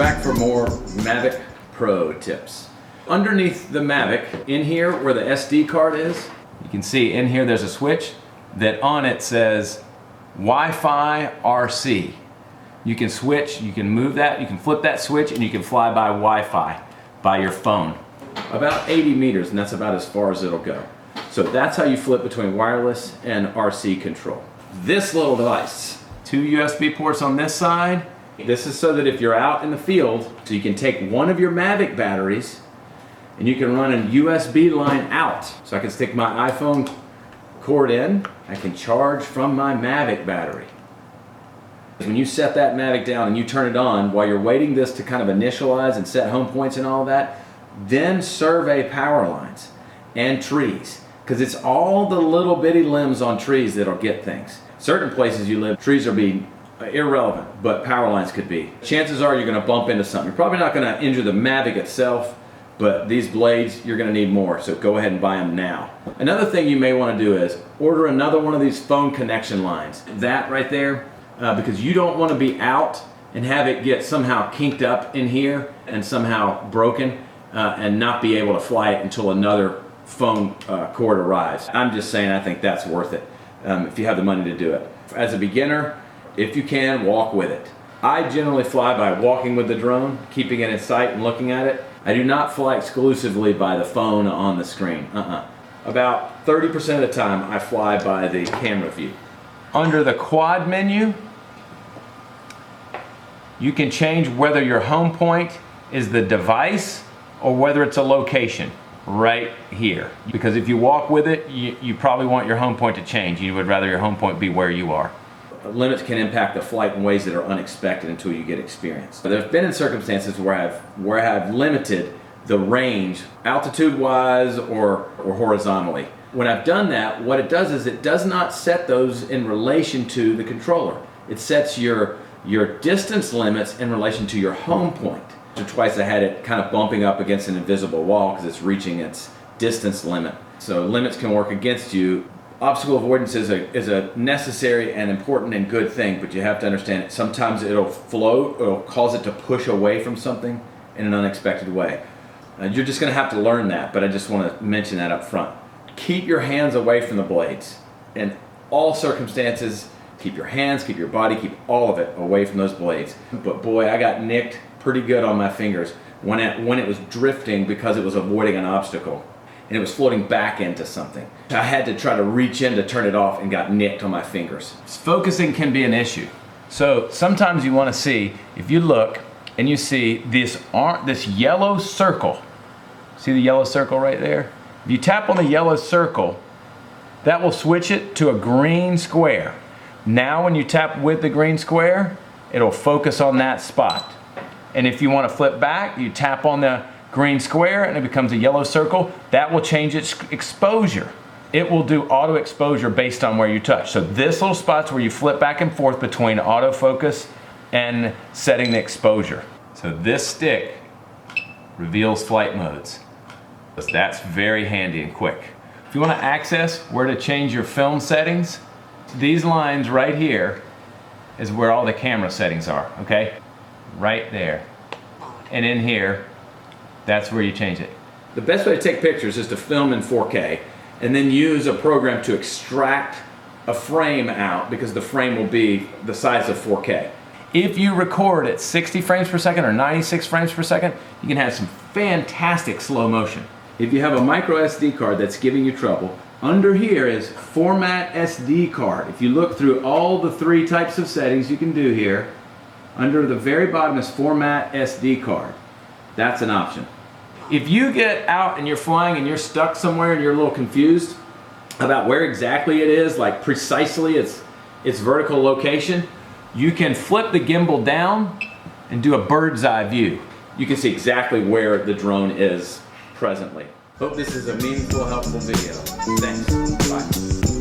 back for more Mavic Pro tips. Underneath the Mavic, in here where the SD card is, you can see in here there's a switch that on it says Wi-Fi RC. You can switch, you can move that, you can flip that switch, and you can fly by Wi-Fi by your phone. About 80 meters, and that's about as far as it'll go. So that's how you flip between wireless and RC control. This little device, 2 USB ports on this side. This is so that if you're out in the field, so you can take one of your Mavic batteries and you can run a USB line out. So I can stick my iPhone cord in, I can charge from my Mavic battery. When you set that Mavic down and you turn it on, while you're waiting this to kind of initialize and set home points and all that, then survey power lines and trees. Because it's all the little bitty limbs on trees that'll get things. Certain places you live, trees will be irrelevant, but power lines could be. Chances are you're going to bump into something. You're probably not going to injure the Mavic itself, but these blades, you're going to need more, so go ahead and buy them now. Another thing you may want to do is order another one of these phone connection lines. That right there, because you don't want to be out and have it get somehow kinked up in here and somehow broken and not be able to fly it until another phone cord arrives. I'm just saying I think that's worth it if you have the money to do it. As a beginner, if you can, walk with it. I generally fly by walking with the drone, keeping it in sight and looking at it. I do not fly exclusively by the phone on the screen. About 30% of the time I fly by the camera view. Under the quad menu, you can change whether your home point is the device or whether it's a location right here. Because if you walk with it, you probably want your home point to change. You would rather your home point be where you are. Limits can impact the flight in ways that are unexpected until you get experience. There's been in circumstances where I've limited the range altitude-wise or horizontally. When I've done that, what it does is it does not set those in relation to the controller. It sets your distance limits in relation to your home point. So twice I had it kind of bumping up against an invisible wall because it's reaching its distance limit. So limits can work against you. Obstacle avoidance is a necessary and important and good thing, but you have to understand it. Sometimes it'll float, it'll cause it to push away from something in an unexpected way. You're just going to have to learn that, but I just want to mention that up front. Keep your hands away from the blades. In all circumstances, keep your hands, keep your body, keep all of it away from those blades. But boy, I got nicked pretty good on my fingers when it was drifting because it was avoiding an obstacle. And it was floating back into something. I had to try to reach in to turn it off and got nicked on my fingers. Focusing can be an issue. So sometimes you want to see, if you look and you see this yellow circle, see the yellow circle right there? If you tap on the yellow circle, that will switch it to a green square. Now when you tap with the green square, it'll focus on that spot. And if you want to flip back, you tap on the green square and it becomes a yellow circle. That will change its exposure. It will do auto exposure based on where you touch. So this little spot's where you flip back and forth between autofocus and setting the exposure. So this stick reveals flight modes. That's very handy and quick. If you want to access where to change your film settings, these lines right here is where all the camera settings are, okay? Right there. And in here, that's where you change it. The best way to take pictures is to film in 4K and then use a program to extract a frame out because the frame will be the size of 4K. If you record at 60 frames per second or 96 frames per second, you can have some fantastic slow motion. If you have a micro SD card that's giving you trouble, under here is Format SD card. If you look through all the 3 types of settings you can do here, under the very bottom is Format SD card. That's an option. If you get out and you're flying and you're stuck somewhere and you're a little confused about where exactly it is, like precisely its vertical location, you can flip the gimbal down and do a bird's eye view. You can see exactly where the drone is presently. Hope this is a meaningful, helpful video. Thanks. Bye.